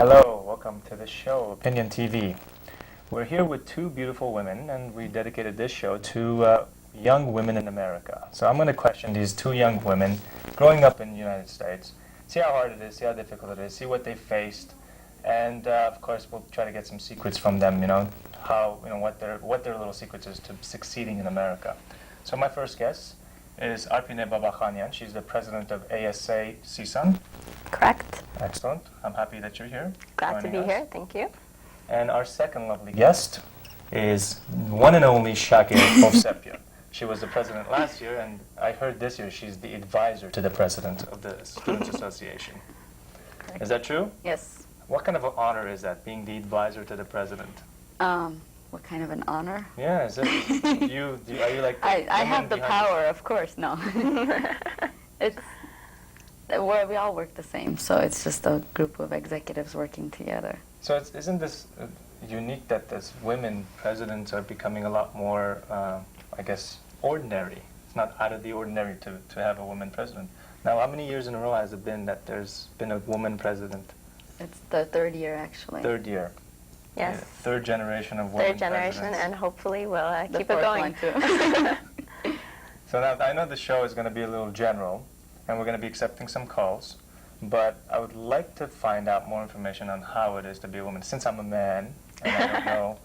Hello, welcome to the show, Opinion TV. We're here with two beautiful women, and we dedicated this show to young women in America. So I'm going to question these two young women growing up in the United States, see how hard it is, see how difficult it is, see what they faced, and of course we'll try to get some secrets from them, what their little secrets is to succeeding in America. So my first guest is Arpine Babakhanyan. She's the president of ASA CSUN. Correct. Excellent. I'm happy that you're here. Glad to be here. Thank you. And our second lovely guest is one and only Shake Hovsepian. She was the president last year, and I heard this year she's the advisor to the president of the Students Association. Correct. Is that true? Yes. What kind of an honor is that, being the advisor to the president? What kind of an honor? Yeah, is it, are you like the I have the behind power, of course, no. We all work the same, so it's just a group of executives working together. So isn't this unique that as women presidents are becoming a lot more, ordinary? It's not out of the ordinary to have a woman president. Now, how many years in a row has it been that there's been a woman president? It's the third year, actually. Third year. Yes. Yeah, third generation of women Third generation, presidents. and hopefully we'll keep it fourth going. one, too. So now, I know the show is going to be a little general, and we're going to be accepting some calls, but I would like to find out more information on how it is to be a woman. Since I'm a man, and I don't know,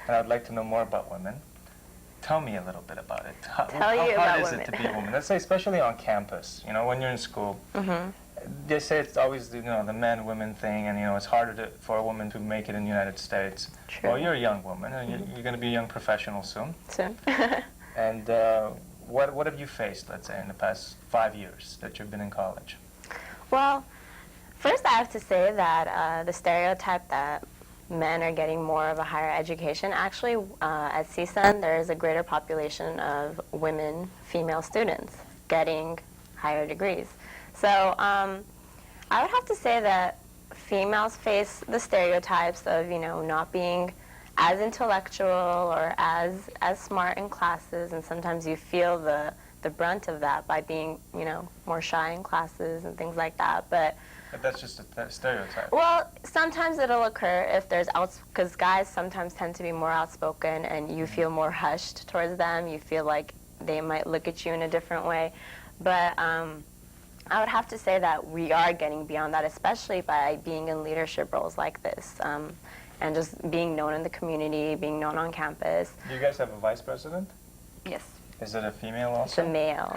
and I'd like to know more about women, tell me a little bit about it. How hard is it to be a woman? Let's say, especially on campus, when you're in school. Mm-hmm. They say it's always the man-women thing, and it's harder for a woman to make it in the United States. True. Well, you're a young woman, and you're going to be a young professional soon. Soon. And what have you faced, let's say, in the past 5 years that you've been in college? Well, first I have to say that the stereotype that men are getting more of a higher education, actually at CSUN there is a greater population of women, female students getting higher degrees. So I would have to say that females face the stereotypes of, not being as intellectual or as smart in classes, and sometimes you feel the brunt of that by being, more shy in classes and things like that. But that's just a stereotype. Well, sometimes it'll occur if there's because guys sometimes tend to be more outspoken, and you feel more hushed towards them. You feel like they might look at you in a different way. But I would have to say that we are getting beyond that, especially by being in leadership roles like this, and just being known in the community, being known on campus. Do you guys have a vice president? Yes. Is it a female also? It's a male.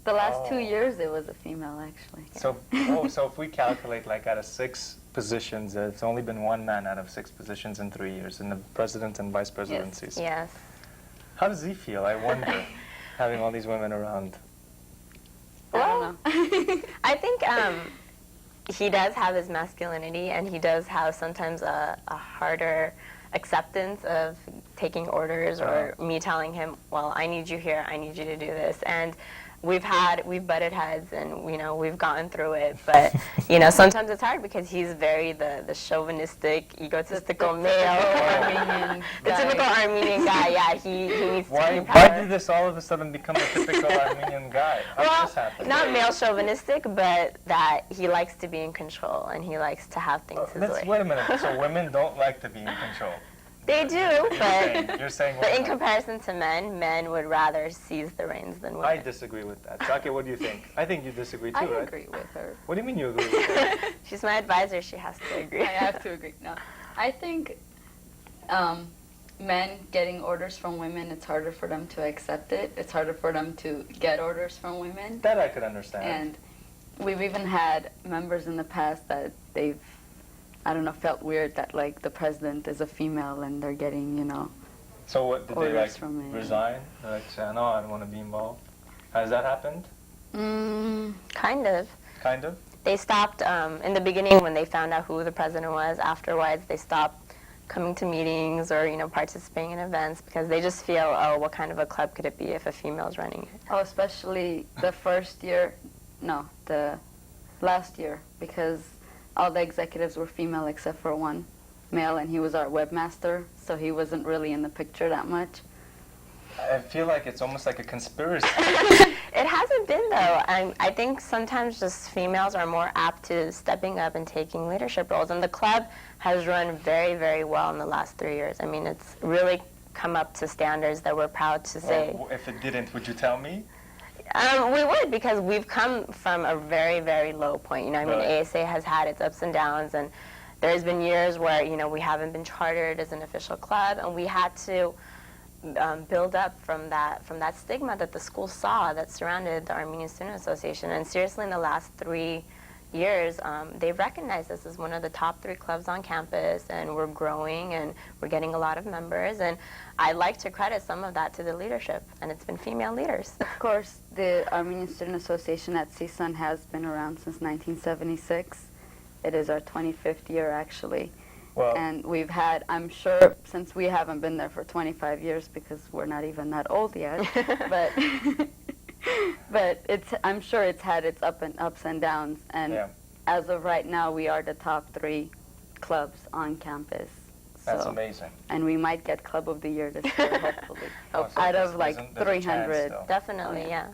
The last 2 years, it was a female, actually. So, so if we calculate, like, out of 6 positions, it's only been one man out of 6 positions in 3 years, in the president and vice presidencies. Yes. How does he feel, I wonder, having all these women around? I don't know. I think he does have his masculinity, and he does have sometimes a harder acceptance of taking orders, or me telling him, well, I need you here, I need you to do this. And we've butted heads, and we've gotten through it, but sometimes it's hard because he's very the chauvinistic, egotistical male. Armenian the typical Armenian guy. Yeah, he needs to be Why did this all of a sudden become a typical Armenian guy? How did this happen? Not male chauvinistic, but that he likes to be in control, and he likes to have things his way. Wait a minute. So women don't like to be in control? They do, You're saying but in comparison to men would rather seize the reins than women. I disagree with that. Shake, what do you think? I think you disagree too, I right? agree with her. What do you mean you agree with her? She's my advisor, she has to agree. I have to agree. No, I think men getting orders from women, it's harder for them to accept it. It's harder for them to get orders from women. That I could understand. And we've even had members in the past that they've, felt weird that, like, the president is a female and they're getting, So what, did they, orders from me. resign? Like, say, no, I don't want to be involved? Has that happened? Kind of. Kind of? They stopped, in the beginning when they found out who the president was, afterwards they stopped coming to meetings or, participating in events because they just feel, oh, what kind of a club could it be if a female's running it? Oh, especially the last year, because all the executives were female except for one male, and he was our webmaster, so he wasn't really in the picture that much. I feel like it's almost like a conspiracy. It hasn't been, though. I think sometimes just females are more apt to stepping up and taking leadership roles. And the club has run very, very well in the last 3 years. I mean, it's really come up to standards that we're proud to say. Well, if it didn't, would you tell me? We would, because we've come from a very, very low point. You know, I mean, Right. ASA has had its ups and downs, and there's been years where, you know, we haven't been chartered as an official club, and we had to build up from that stigma that the school saw that surrounded the Armenian Student Association. And seriously, in the last 3 years, they've recognized us as one of the top 3 clubs on campus, and we're growing, and we're getting a lot of members. And I like to credit some of that to the leadership, and it's been female leaders. Of course, the Armenian Student Association at CSUN has been around since 1976. It is our 25th year, actually. Well, And we've had, I'm sure, since we haven't been there for 25 years because we're not even that old yet, but but I'm sure it's had its ups and downs. And yeah, as of right now, we are the top 3 clubs on campus. that's So- amazing. And we might get Club of the Year this year, hopefully. Oh, so Out there's- of like there's a chance 300. still. Definitely, Oh, yeah.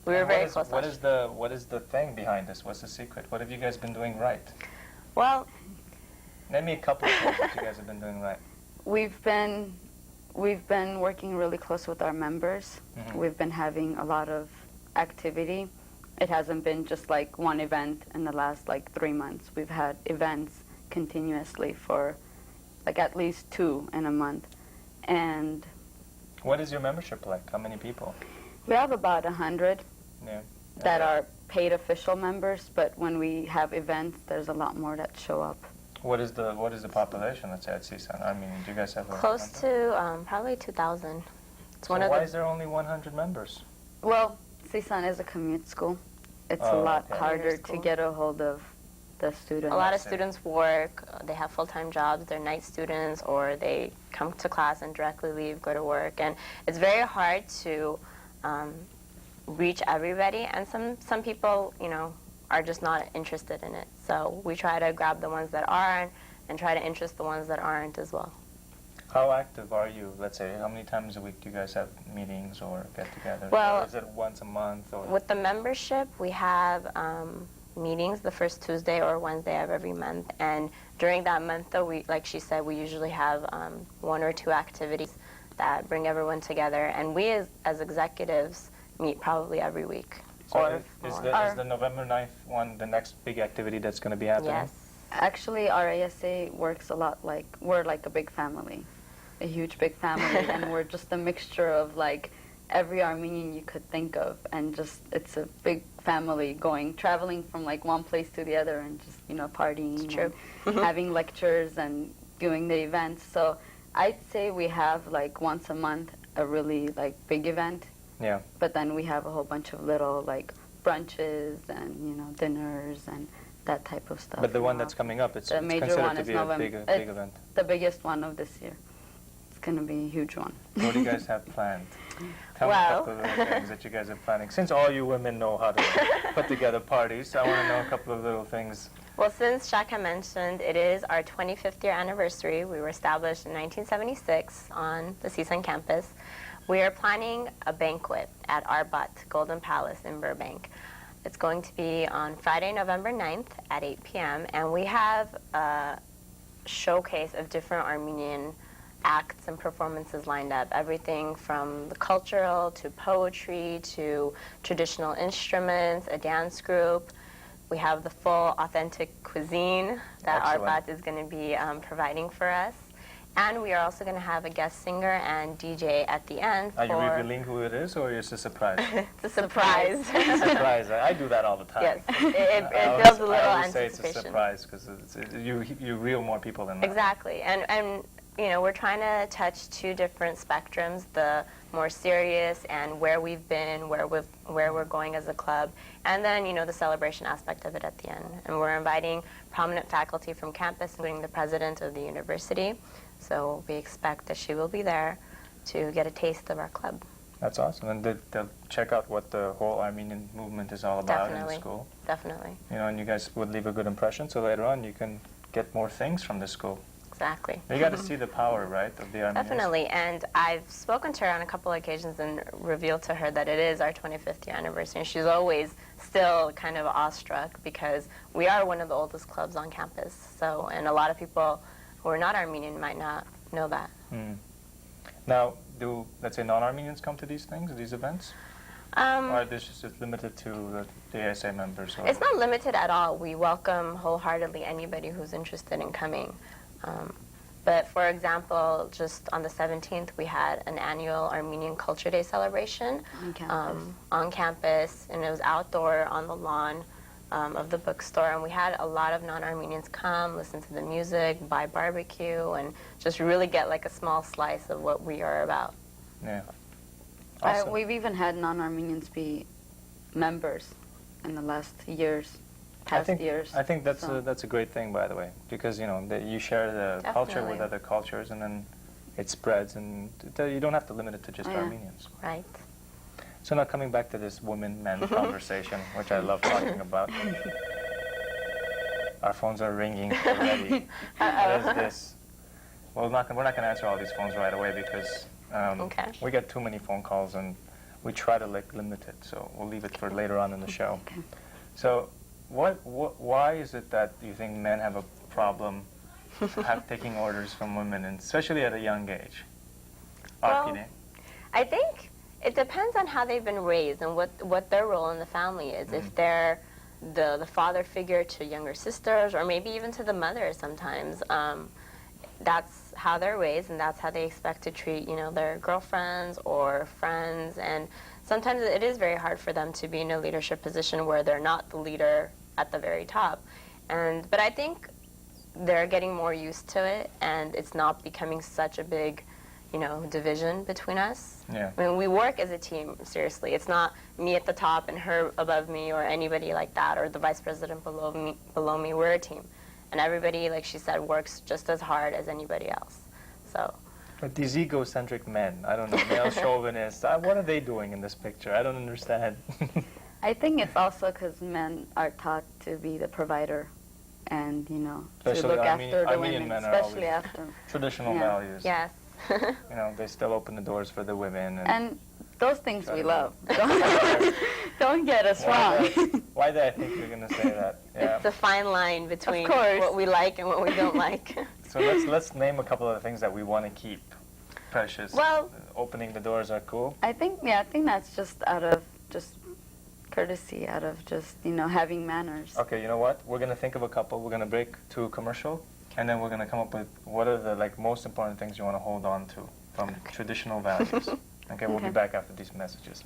We were And very what is, close what last is the what is the thing behind this? What's the secret? What have you guys been doing right? Well, Name me a couple of things that you guys have been doing right. We've been working really close with our members. Mhm. We've been having a lot of activity. It hasn't been just like one event in the last like 3 months. We've had events continuously for like at least 2 in a month. And What is your membership like? How many people? we have about 100 Yeah. that Okay. are paid official members, but when we have events, there's a lot more that show up. What is the population, let's say, at CSUN? I mean, do you guys have a close number? to probably 2,000. It's So one of why the is there only 100 members? Well, CSUN is a commute school. It's a Oh, lot okay. harder School. to get a hold of the students. A lot of see. students work, they have full-time jobs, they're night students, or they come to class and directly leave, go to work. And it's very hard to reach everybody, and some people, you know, are just not interested in it. So we try to grab the ones that are and try to interest the ones that aren't as well. How active are you? Let's say, how many times a week do you guys have meetings or get-togethers? Well, Or is it once a month? Or With the membership, we have meetings the first Tuesday or Wednesday of every month. And during that month, though, we, like she said, we usually have 1 or 2 activities that bring everyone together. And we, as executives, meet probably every week. So or is more. the November 9th one the next big activity that's going to be happening? Yes. Actually, our ASA works a lot like, we're like a big family, a huge big family, and we're just a mixture of like every Armenian you could think of, and just, it's a big family traveling from like one place to the other and just, you know, partying. It's true. And having lectures and doing the events. So I'd say we have like once a month a really like big event. Yeah. But then we have a whole bunch of little like brunches and, you know, dinners and that type of stuff. But the one you know. that's coming up, it's The major considered one to is be a November. big event. The biggest one of this year. It's going to be a huge one. What do you guys have planned? Tell me a Well- couple of little things that you guys are planning. Since all you women know how to put together parties, I want to know a couple of little things. Well, since Shaka mentioned, it is our 25th year anniversary. We were established in 1976 on the CSUN campus. We are planning a banquet at Arbat Golden Palace in Burbank. It's going to be on Friday, November 9th at 8 p.m. And we have a showcase of different Armenian acts and performances lined up. Everything from the cultural to poetry to traditional instruments, a dance group. We have the full authentic cuisine that Excellent. Arbat is going to be providing for us. And we are also going to have a guest singer and DJ at the end. Are you for revealing who it is, or is it a surprise? It's a surprise. Surprise. I do that all the time. Yes, I it always- builds a little I always say it's a anticipation. surprise because you reel more people than that. Exactly, and you know, we're trying to touch 2 different spectrums: the more serious and where we've been, where we're going as a club, and then, you know, the celebration aspect of it at the end. And we're inviting prominent faculty from campus, including the president of the university. So we expect that she will be there to get a taste of our club. That's awesome. And they'll check out what the whole Armenian movement is all about in Definitely. the school. Definitely. You know, and you guys would leave a good impression, so later on you can get more things from the school. Exactly. You got to see the power, right, of the Armenians. Definitely, and I've spoken to her on a couple of occasions and revealed to her that it is our 25th year anniversary, and she's always still kind of awestruck because we are one of the oldest clubs on campus. So, and a lot of people who are not Armenian might not know that. Now, do, let's say, non-Armenians come to these things, these events? Or is this just limited to the ASA members? Or? It's not limited at all. We welcome wholeheartedly anybody who's interested in coming. But for example, just on the 17th, we had an annual Armenian Culture Day celebration on campus, and it was outdoor on the lawn of the bookstore, and we had a lot of non-Armenians come, listen to the music, buy barbecue, and just really get like a small slice of what we are about. Yeah. Awesome. We've even had non-Armenians be members in the last years. I think that's so. That's a great thing, by the way, because you know you share the culture with other cultures, and then it spreads, and you don't have to limit it to just Armenians. Right. So now coming back to this women-men conversation, which I love talking about. Our phones are ringing already. What is this? Well, we're not going to answer all these phones right away because we get too many phone calls, and we try to limit it. So we'll leave it for later on in the show. Okay. So. Why is it that you think men have a problem taking orders from women, and especially at a young age? Well, I think it depends on how they've been raised and what their role in the family is. If they're the father figure to younger sisters, or maybe even to the mother sometimes, that's how they're raised, and that's how they expect to treat, you know, their girlfriends or friends. And sometimes it is very hard for them to be in a leadership position where they're not the leader at the very top. But I think they're getting more used to it, and it's not becoming such a big, you know, division between us. Yeah. I mean, we work as a team, seriously. It's not me at the top and her above me or anybody like that, or the vice president below me. We're a team. And everybody, like she said, works just as hard as anybody else. So. But these egocentric men, I don't know, male chauvinists, what are they doing in this picture? I don't understand. I think it's also because men are taught to be the provider and, you know, especially to look after the Armenian women, men especially are after. Traditional values. Yes. You know, they still open the doors for the women. And those things we love. Don't get us wrong. Why did I think you're going to say that? Yeah. It's a fine line between what we like and what we don't like. So let's name a couple of the things that we want to keep precious. Well, opening the doors are cool. I think that's just out of just courtesy, out of just, you know, having manners. Okay, you know what? We're going to think of a couple. We're going to break to a commercial, and then we're going to come up with what are the most important things you want to hold on to from traditional values. Okay, we'll be back after these messages.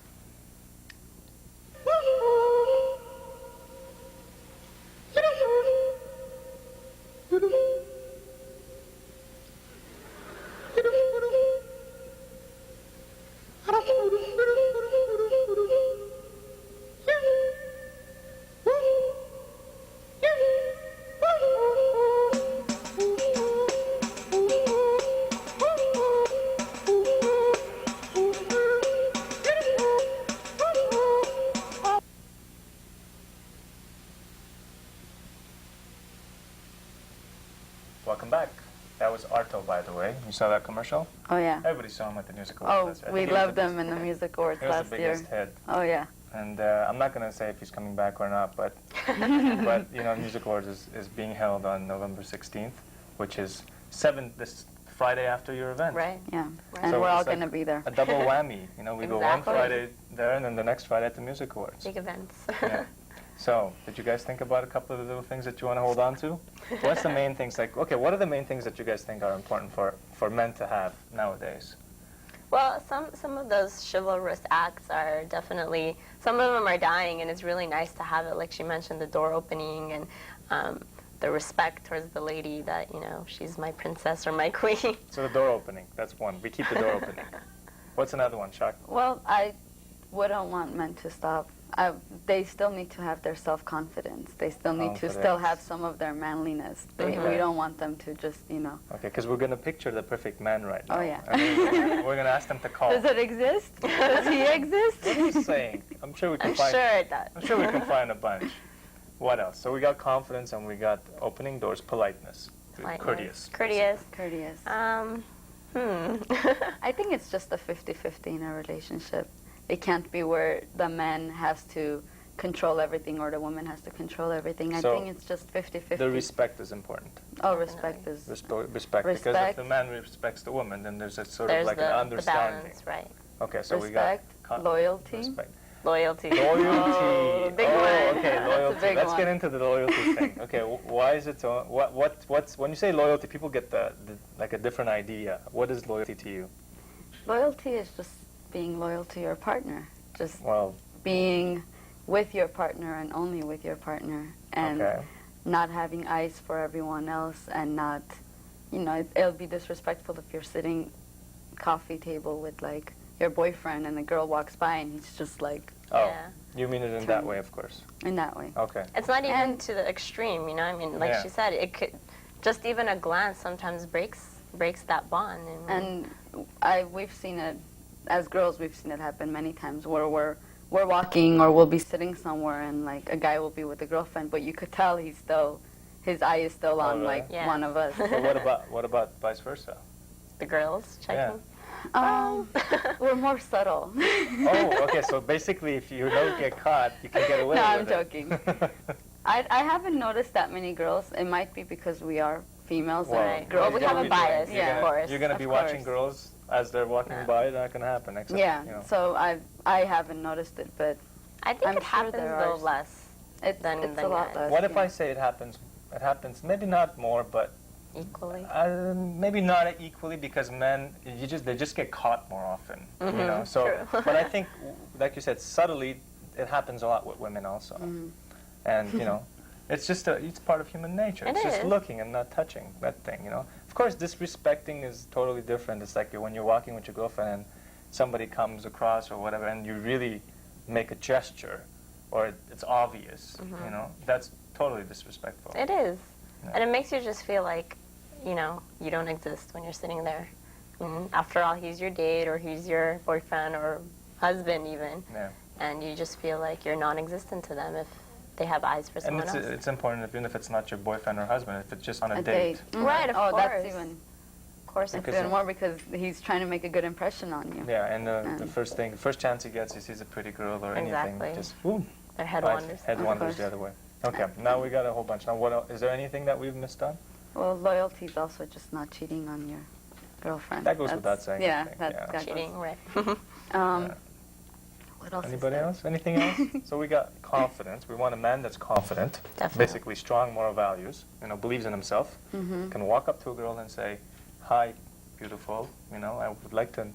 Welcome back. That was Arto, by the way. You saw that commercial? Oh, yeah. Everybody saw him at the music awards. Oh, we loved him in the music awards last year. He was the biggest hit. Oh, yeah. And I'm not going to say if he's coming back or not, but but you know, Music Awards is being held on November 16th, which is this Friday after your event. Right. Yeah. Right. And So we're all it's like going to be there. A double whammy. You know, we go one Exactly. Friday there, and then the next Friday at the Music Awards. Big events. Yeah. So, did you guys think about a couple of the little things that you want to hold on to? What's the main things, what are the main things that you guys think are important for men to have nowadays? Well, some of those chivalrous acts are definitely, some of them are dying, and it's really nice to have it, like she mentioned, the door opening and the respect towards the lady that, you know, she's my princess or my queen. So the door opening, that's one. We keep the door opening. What's another one, Shak? Well, I wouldn't want men to stop. They still need to have their self-confidence. They still need to still have some of their manliness. We don't want them to just, you know. Okay, because we're going to picture the perfect man right now. Oh, yeah. I mean, we're going to ask them to call. Does it exist? Does he exist? What are you saying? I'm sure we can I'm find. sure it does. I'm sure we can find a bunch. What else? So we got confidence and we got opening doors, politeness. politeness, Courteous. courteous. Courteous. Hmm. I think it's just a 50-50 in a relationship. It can't be where the man has to control everything or the woman has to control everything. I So think it's just 50-50. The respect is important. Oh, respect is... Respect. Because if Respect. the man respects the woman, then there's a sort There's of like an the understanding. balance, right? Okay, so Respect, we got loyalty. Respect. Loyalty. Loyalty. Oh, big one. Okay, That's a loyalty. big Let's one. get into the loyalty thing. Okay, why is it so? What's when you say loyalty, people get the like a different idea. What is loyalty to you? Loyalty is just being loyal to your partner. Just Well, being with your partner and only with your partner. And okay. not having eyes for everyone else and not, you know, it'll be disrespectful if you're sitting coffee table with like your boyfriend and the girl walks by and he's just like Oh, Yeah. you mean it in that way, of course. in that way. Okay. It's not even And- to the extreme, you know. I mean, like Yeah. she said, it could just even a glance sometimes breaks that bond. And we've seen it, as girls, we've seen it happen many times where we're walking or we'll be sitting somewhere and like a guy will be with a girlfriend, but you could tell his eye is still on really? like Yeah. one of us. So what about vice versa? the girls checking. We're more subtle. Oh, okay. So basically, if you don't get caught, you can get away No, with I'm it. joking. I haven't noticed that many girls. It might be because we are females Well, and girls. we you're have gonna a be doing- bias, you're yeah, gonna- of course. You're gonna Of be watching course. girls as they're walking Yeah. by. Not gonna happen. Except, Yeah, you know. so I haven't noticed it, but I think I'm it sure happens there though are less it's than a lot guys. less. What if yeah. I say it happens? It happens maybe not more, but equally. maybe not equally because men they just get caught more often. You know. So, true. but I think, like you said, subtly it happens a lot with women also. And you know, it's just it's part of human nature. It It's just is. looking and not touching that thing. You know. Of course, disrespecting is totally different. It's like when you're walking with your girlfriend and somebody comes across or whatever, and you really make a gesture, or it's obvious. You know, that's totally disrespectful. It is. Yeah. And it makes you just feel like, you know, you don't exist when you're sitting there. After all, he's your date or he's your boyfriend or husband even. Yeah. And you just feel like you're non-existent to them if they have eyes for And someone else. it's important even if it's not your boyfriend or husband, if it's just on a, a date. date? Right, of Oh, course. that's even Of course, it's Because even more because he's trying to make a good impression on you. Yeah, and the first chance he gets, he sees a pretty girl or Exactly. anything, just boom, their head right, wanders. head Of wanders course. the other way. Okay, now we got a whole bunch. Now, what else? Is there anything that we've missed on? Well, loyalty is also just not cheating on your girlfriend. That goes without saying, I Yeah, think, that yeah. goes- Cheating, right. Yeah. What else? Anybody is there? else? Anything else? So we got confidence. We want a man that's confident, Definitely. basically strong moral values. You know, believes in himself. Mm-hmm. Can walk up to a girl and say, "Hi, beautiful. You know, I would like to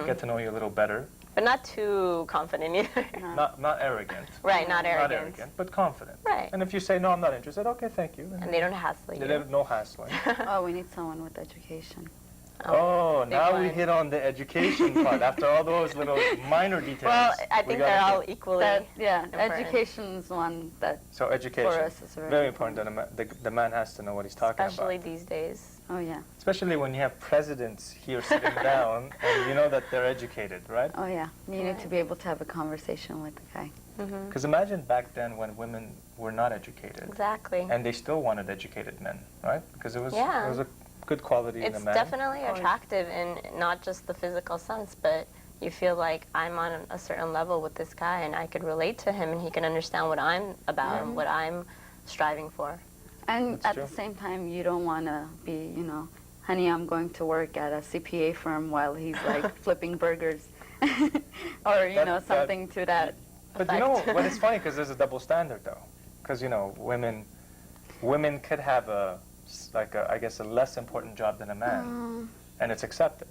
get to know you a little better." But not too confident either. Not arrogant. Right, not arrogant. Not arrogant, but confident. Right. And if you say, "No, I'm not interested," okay, thank you. And they don't hassle you. There's no hassling. Oh, we need someone with education. Oh, big now we one. hit on the education part. After all those little minor details. Well, I we think gotta they're all hit- equally That, yeah, important. education's one that, So education. for us is very very important that the man has to know what he's talking especially about. these days. oh yeah, Especially when you have presidents here sitting down and you know that they're educated, right? oh yeah. You need to be able to have a conversation with the guy. Because imagine back then when women were not educated Exactly. and they still wanted educated men, right? Because it was Yeah. a good quality in a It's man. definitely course. attractive in not just the physical sense, but you feel like I'm on a certain level with this guy and I could relate to him and he can understand what I'm about and what I'm striving for. And That's at true. the same time, you don't want to be, you know, honey, I'm going to work at a CPA firm while he's like flipping burgers, or you know, That- something to that. But you know effect. what? It's funny because there's a double standard though. Because you know, women could have I guess a less important job than a man, and it's accepted.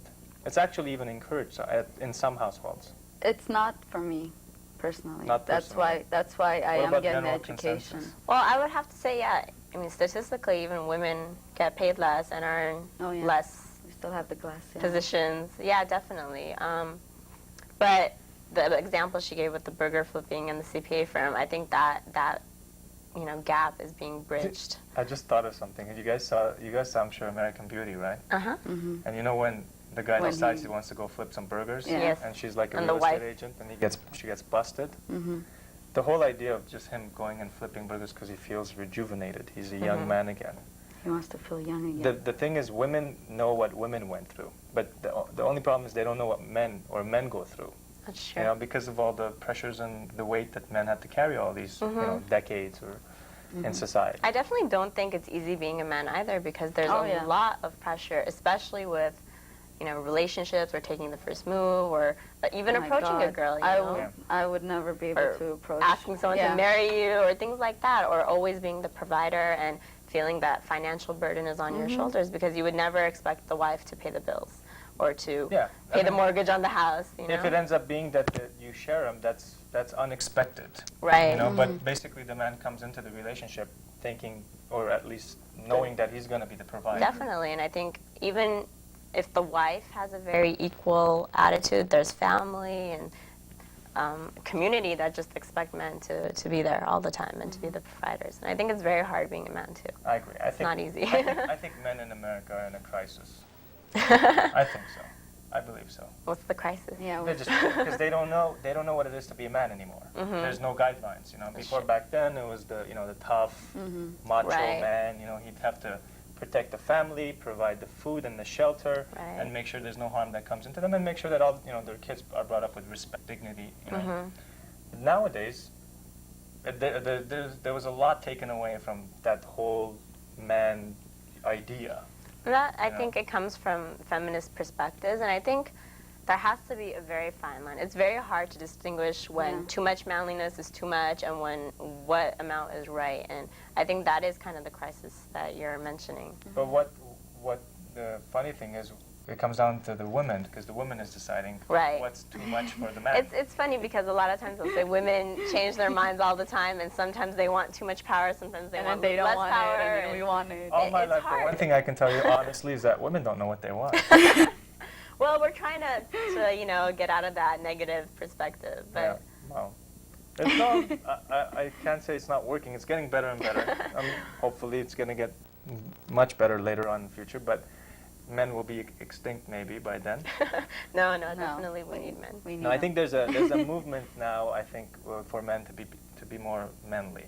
It's actually even encouraged in some households. It's not for me, personally. Not That's personally. why I What am about getting the general education. consensus? Well, I would have to say, yeah, I mean, statistically, even women get paid less and earn Oh, yeah. less We still have the glass. Yeah. positions. Yeah, definitely. But the example she gave with the burger flipping and the CPA firm, I think that gap is being bridged. I just thought of something. You guys saw, I'm sure, American Beauty, right? Uh-huh. And you know when the guy When decides he- he wants to go flip some burgers, Yeah. Yes. and she's like a And real the estate wife. agent, and she gets busted. Mm-hmm. The whole idea of just him going and flipping burgers because he feels rejuvenated. He's a young man again. He wants to feel young again. The thing is, women know what women went through, but the only problem is they don't know what men go through. That's true. You know, because of all the pressures and the weight that men had to carry all these, you know, decades or in society. I definitely don't think it's easy being a man either, because there's a lot of pressure, especially with, you know, relationships or taking the first move, or even approaching a girl. You know? I would never be able to approach. Asking someone to marry you, or things like that, or always being the provider and feeling that financial burden is on your shoulders, because you would never expect the wife to pay the bills or to pay the mortgage on the house. You know? If it ends up being that you share them, that's unexpected. Right. You know, but basically the man comes into the relationship thinking, or at least knowing that he's going to be the provider. Definitely, and I think even if the wife has a very equal attitude, there's family and community that just expect men to be there all the time and to be the providers. And I think it's very hard being a man too. I agree. It's not easy. I think men in America are in a crisis. I think so. I believe so. What's the crisis? Yeah. They just because they don't know what it is to be a man anymore. There's no guidelines. You know, before back then it was the tough macho man. You know, he'd have to protect the family, provide the food and the shelter, and make sure there's no harm that comes into them, and make sure that all their kids are brought up with respect, dignity. You know. Nowadays, there was a lot taken away from that whole man idea. That, I think it comes from feminist perspectives, and I think there has to be a very fine line. It's very hard to distinguish when too much manliness is too much and when what amount is right, and I think that is kind of the crisis that you're mentioning. But what the funny thing is, it comes down to the woman, because the woman is deciding what's too much for the man. It's funny because a lot of times they'll say women change their minds all the time, and sometimes they want too much power, sometimes they want less power. And then we want it. All my life, the one thing I can tell you honestly is that women don't know what they want. Well, we're trying to get out of that negative perspective. But well, it's not, I can't say it's not working. It's getting better and better. Hopefully it's going to get much better later on in the future, but men will be extinct maybe by then. No, definitely we need men. No, I think there's a movement now, I think, for men to be more manly.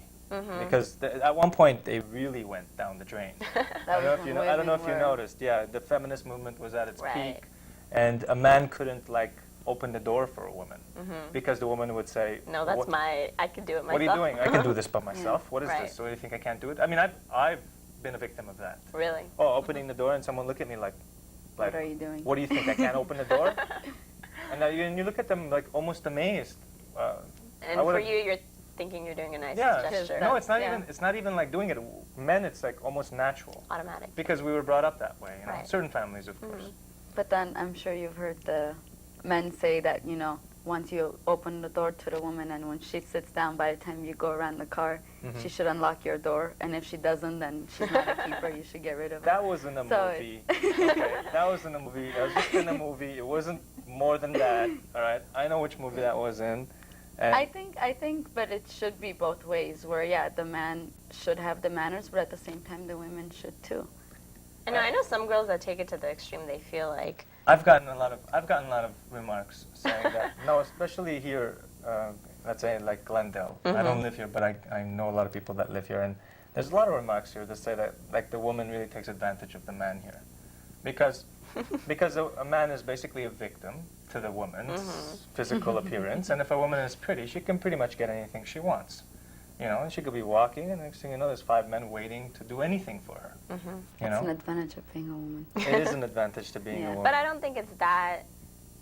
Because at one point they really went down the drain. I don't know if you noticed. Yeah, the feminist movement was at its peak, and a man couldn't open the door for a woman because the woman would say, "No, that's I can do it myself." What are you doing? I can do this by myself. What is this? So you think I can't do it? I mean, I've been a victim of that. Really? Oh, opening the door and someone look at me like, what are you doing? What do you think? I can't open the door? And you look at them like almost amazed. And for you, you're thinking you're doing a nice gesture. No, it's not even. It's not even like doing it. Men, it's like almost natural. Automatic. Because we were brought up that way. You know, certain families, of course. But then I'm sure you've heard the men say that once you open the door to the woman and when she sits down, by the time you go around the car, she should unlock your door. And if she doesn't, then she's not a keeper. You should get rid of her. That was in a movie. Okay, that was in a movie. That was just in a movie. It wasn't more than that. All right, I know which movie that was in. And I think, but it should be both ways. Where the man should have the manners, but at the same time, the women should too. And I know some girls that take it to the extreme. They feel like I've gotten a lot of remarks saying that. No, especially here, let's say like Glendale. I don't live here, but I know a lot of people that live here, and there's a lot of remarks here that say that like the woman really takes advantage of the man here, because a man is basically a victim to the woman's physical appearance, and if a woman is pretty, she can pretty much get anything she wants. You know, and she could be walking, and next thing you know, there's 5 men waiting to do anything for her. That's an advantage of being a woman. It is an advantage to being a woman. But I don't think it's that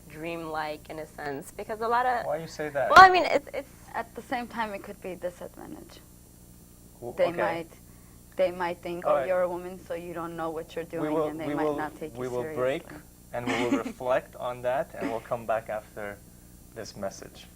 dreamlike in a sense, because a lot of... Why you say that? Well, I mean, it's... At the same time, it could be a disadvantage. They might think, oh, you're a woman, so you don't know what you're doing, and they might not take you seriously. We will break, and we will reflect on that, and we'll come back after this message.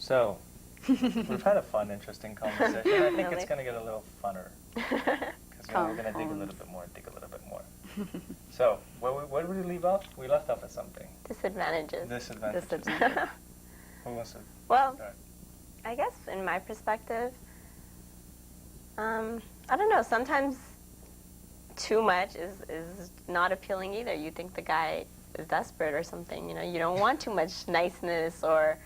So, we've had a fun, interesting conversation. I think Really? it's going to get a little funner. Because we're going to dig a little bit more, So, where did we leave off? We left off at something. Disadvantages. Disadvantages. Who wants to Well, start? I guess in my perspective, I don't know, sometimes too much is not appealing either. You think the guy is desperate or something, you know, you don't want too much niceness or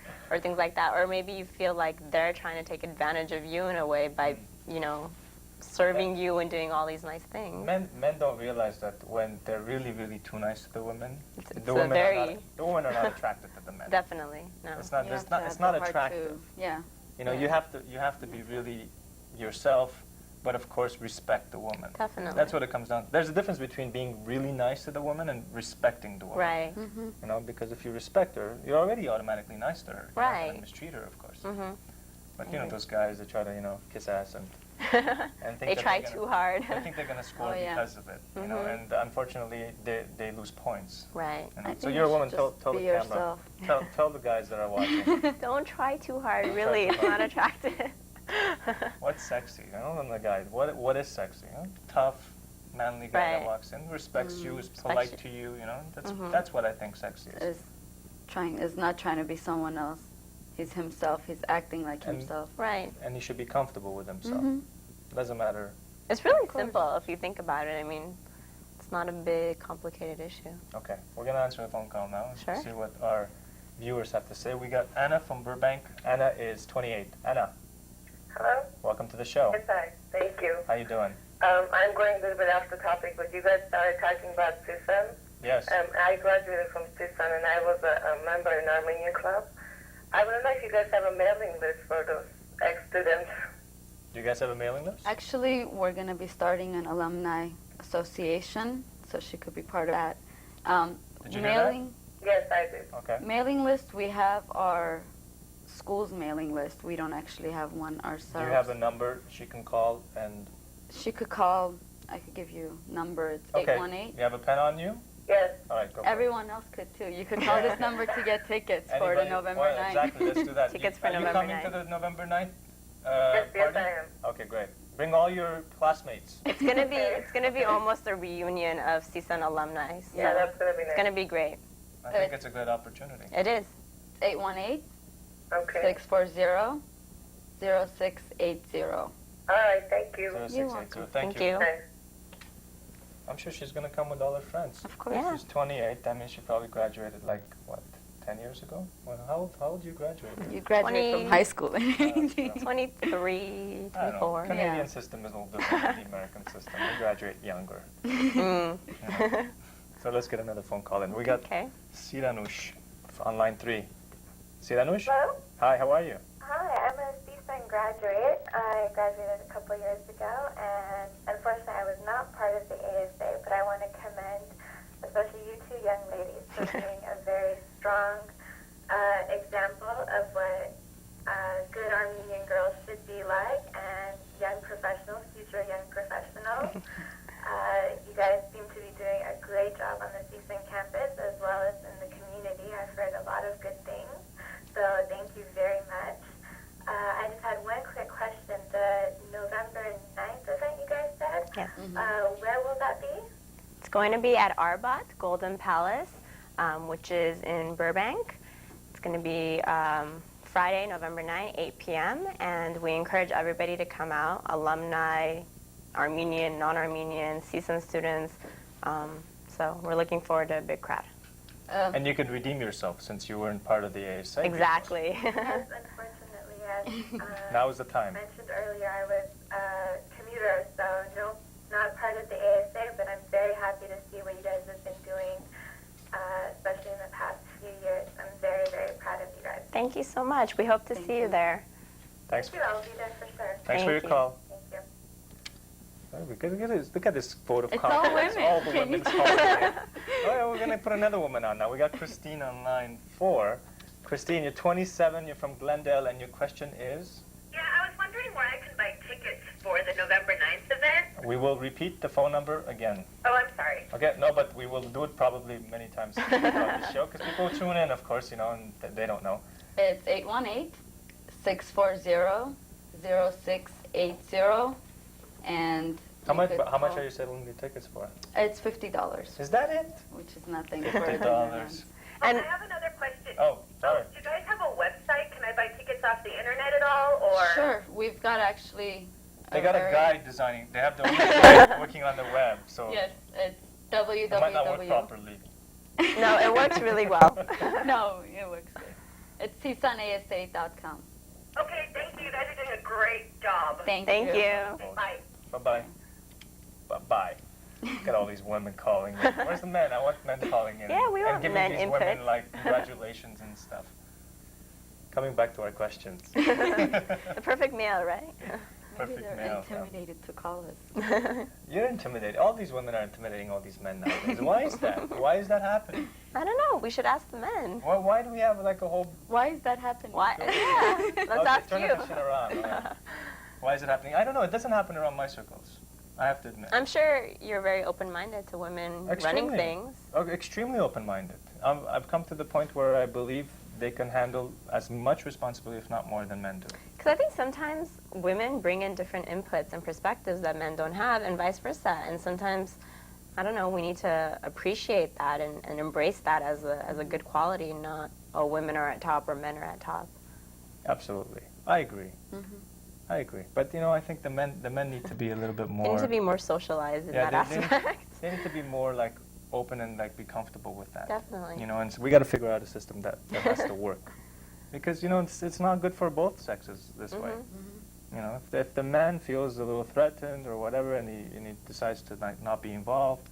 things like that. Or maybe you feel like they're trying to take advantage of you in a way by, you know, serving you and doing all these nice things. Men don't realize that when they're really, really too nice to the women, It's the a women very are not attracted to the men. Definitely, no. It's not. You It's have not. to It's have not the heart attractive. Yeah. You know, Yeah. you have to be really yourself, but of course respect the woman. Definitely. That's what it comes down to. There's a difference between being really nice to the woman and respecting the woman. Right. Mm-hmm. You know, because if you respect her, you're already automatically nice to her. You're not Right. gonna mistreat her, of course. Mm-hmm. But you know, those guys that try to, you know, kiss ass and think They that try they're too gonna- hard. They think they're gonna score Oh, yeah. because of it. You know, Mhm. and unfortunately, they lose points. Right. You know? I So think you're a you woman. should Tell just the be camera. yourself. Tell the guys that are watching. Don't try too hard, Don't try really. too It's hard. not attractive. What's sexy? I don't know the guy. What is sexy? You know? Tough, manly guy that Right. walks in, respects you, is Respects polite you. to you. You know, Mhm. that's what I think sexy is. Is not trying to be someone else. He's himself. He's acting like And- himself. Right. And he should be comfortable with himself. Mhm. Doesn't matter. It's really Of course. simple if you think about it. I mean, it's not a big, complicated issue. Okay, we're gonna answer a phone call now. Sure. See what our viewers have to say. We got Anna from Burbank. Anna is 28. Anna, Hello? welcome to the show. Yes, hi. Thank you. How you doing? I'm going a little bit off the topic, but you guys started talking about Susan. Yes. I graduated from Susan, and I was a member in Armenian Club. I want to know if you guys have a mailing list for those ex-students. Do you guys have a mailing list? Actually, we're going to be starting an alumni association, so she could be part of that. Did you do that? Mailing, Yes, I did. Okay. mailing list, we have our school's mailing list. We don't actually have one ourselves. Do you have a number she can call and? She could call, I could give you number, it's Okay. 818. You have a pen on you? Yes. All right, go. for it. Everyone else could too. You could call this number to get tickets for the Anybody- November well, 9th. Exactly. Let's do that. Tickets for Are you November coming to 9th. the November 9th Yes, yes, party? I am. Okay, great. Bring all your classmates. It's gonna be almost a reunion of CSUN alumni. So Yeah, that's going to be it's nice. gonna be great. I think it's a good opportunity. It is. 818 Okay. 640 0680. All right, thank you. 0680. Thank Thank you. you. Thanks. I'm sure she's gonna come with all her friends. Of course. Yeah. She's 28. That means she probably graduated like what, 10 years ago? Well, how old you graduated? You graduate 20. from high school. That's 23, I don't know. 24. Canadian Yeah. system is a little different than the American system. We graduate younger. Mm. You know? So let's get another phone call in. We got Okay. Siranush on line 3. Siranush? Hello? Hi, how are you? Hi, I'm a CSUN graduate. I graduated a couple years ago, and unfortunately I was not part of the ASA, but I want to commend especially you two young ladies for being a very strong example of what good Armenian girls should be like, and young professionals, future young professionals. You guys seem to be doing a great job on the CSUN campus as well as in the community. I've heard a lot of good things, so thank you very much. I just had one quick question. The November 9th event you guys said, Yes. where will that be? It's going to be at Arbat Golden Palace, which is in Burbank. It's going to be Friday, November 9, 8 p.m., and we encourage everybody to come out, alumni, Armenian, non-Armenian, CSUN students. So we're looking forward to a big crowd. And you could redeem yourself since you weren't part of the ASA. Exactly. Yes, unfortunately, as Now is the time. mentioned earlier, I was a commuter, so no, not part of the ASA, but I'm very happy to see what you guys have been doing, especially in the past few years. I'm very, very proud of you guys. Thank you so much. We hope to Thank see you you. there. Thanks. Thank you. I'll be there for sure. Thanks for Thank your you. call. Thank you. Look at this vote of It's all confidence. women. All the Can you- women's calling. Oh, we're going to put another woman on now. We got Christine on line 4. Christine, you're 27, you're from Glendale, and your question is? Yeah, I was wondering where I can buy tickets for the November 9th event. We will repeat the phone number again. Oh, I'm sorry. Okay, no, but we will do it probably many times throughout the show, because people tune in, of course, you know, and they don't know. It's 818 640-0680, and How much? you could How much call- are you selling the tickets for? It's $50, Is that it? which is nothing for $50. $100. And I have another question. Oh, sorry. Do you guys have a website? Can I buy tickets off the internet at all? Or Sure, we've got actually. They got a very- guy designing. They have their own guy working on the web, so Yes, it's it might not work www. properly. no, it works really well. No, it works good. It's csunasa.com. okay, thank you. You guys are doing a great job. Thank Thank you. Bye. Bye-bye. Bye-bye. Got all these women calling in. Where's the men? I want men calling in. Yeah, we want and giving men these input. women like congratulations and stuff. Coming back to our questions. The perfect male, right? Maybe Perfect they're male, yeah. intimidated to call us. You're intimidating. All these women are intimidating all these men nowadays. Why is that? Why is that happening? I don't know. We should ask the men. Why do we have like a whole... Why is that happening? Why? Yeah, let's Okay, ask turn you. the shit around. Why is it happening? I don't know. It doesn't happen around my circles. I have to admit. I'm sure you're very open-minded to women running Extremely. things. Extremely open-minded. I've come to the point where I believe they can handle as much responsibility, if not more, than men do. Because I think sometimes women bring in different inputs and perspectives that men don't have, and vice versa. And sometimes, I don't know, we need to appreciate that and embrace that as a good quality, not, oh, women are at top or men are at top. Absolutely. I agree. Mm-hmm. I agree. But, you know, I think the men need to be a little bit more... They need to be more socialized in Yeah, that they need- aspect. They need to be more, like, open and, like, be comfortable with that. Definitely. You know, and so we got to figure out a system that has to work. Because, you know, it's not good for both sexes this way. Mm-hmm. You know, if the man feels a little threatened or whatever and he decides to like, not be involved,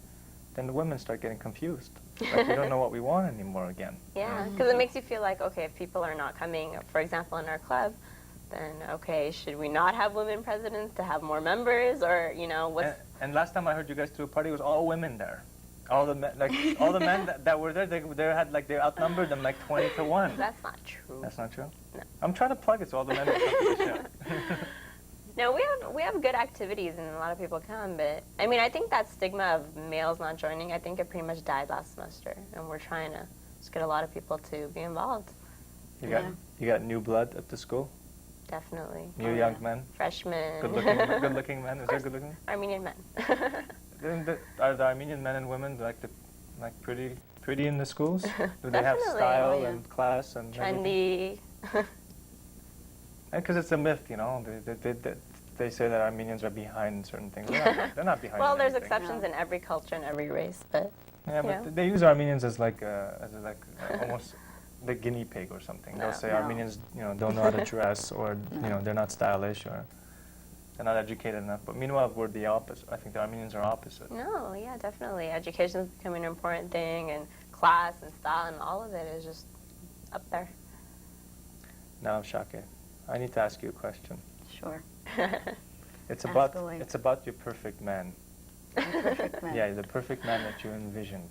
then the women start getting confused. Like, we don't know what we want anymore again. Yeah, because it makes you feel like, okay, if people are not coming, for example, in our club, then, okay, should we not have women presidents to have more members, or, you know, what's... And last time I heard you guys threw a party, it was all women there. All the men, like all the men that were there, they outnumbered them like 20 to 1. That's not true. That's not true? No. I'm trying to plug it so all the men will come to the show. No, we have good activities and a lot of people come, but I mean, I think that stigma of males not joining, I think it pretty much died last semester, and we're trying to just get a lot of people to be involved. You got new blood at the school? Definitely. New young men? Freshmen. Good-looking men? Is there good-looking men? Armenian men. Are the Armenian men and women like pretty in the schools? Do they have Definitely. style Oh, yeah. and class and everything? Trendy. Because it's a myth, you know. They say that Armenians are behind certain things. They're not behind. Well, there's anything. exceptions in every culture and every race, but Yeah, you know. but they use Armenians as almost the guinea pig or something. They'll No. say No. Armenians, don't know how to dress, or they're not stylish, or they're not educated enough. But meanwhile, we're the opposite. I think the Armenians are opposite. No, yeah, definitely. Education is becoming an important thing, and class and style and all of it is just up there. Now, Shake, I need to ask you a question. Sure. It's Ask about away. your perfect man. Perfect man. Yeah, the perfect man that you envisioned.